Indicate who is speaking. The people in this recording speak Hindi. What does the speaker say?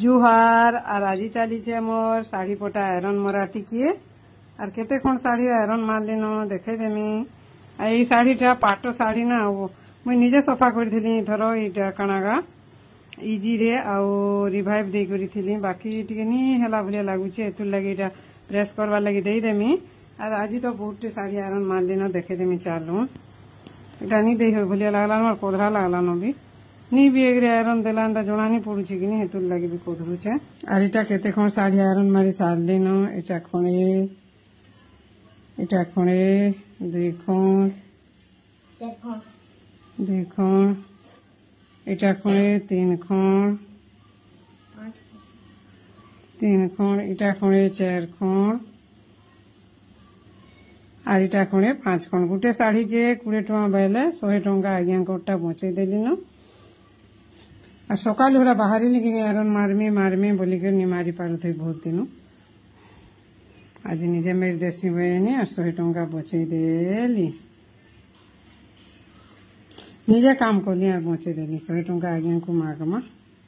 Speaker 1: जुहार आर आज चलीचे मोर शाढ़ी पटा आयरन मरा टिकिए आर केते खंड शाढ़ी आयरन मारलिन देखे देमी। आई शाढ़ीटा पाट शाढ़ी ना मुई निजे सफा करथिली थरो इटा कानागा इजी रे आउ रिवाइव दे करिथिली बाकी टिके नी हला भलिया लागुचे एतुर लागि इटा प्रेस करवा लागि देई देमी। आर आज तो बहुत शाढ़ी आयरन मारलिन देखे देमी चालू इटा नी देई हो भलिया लागला मोर कोधरा लागला न भी नी भी एग्रे आयरन देला जना नहीं पड़ुचे कि हेतुर लगे भी कोधरुचे। आर इटा केते खण साड़ी आयरन मारी सारली न इटा खणे दुई खण इटा खणे तीन खण इटा खणे चार खण आर इटा खणे 5 खण गुटे साड़ी के 20 टका बेले 100 टका आज्ञा कोटा पहुंचे देली न। आ सकाल होरा बाहर कि आयरन मारमी बोलिकर नहीं मारी पारे बहुत दिन आज निजे मेरी देसी बहनी 100 टका बचे देली निजे काम कली बचे देली 100 टका आज्ञा को मागमा।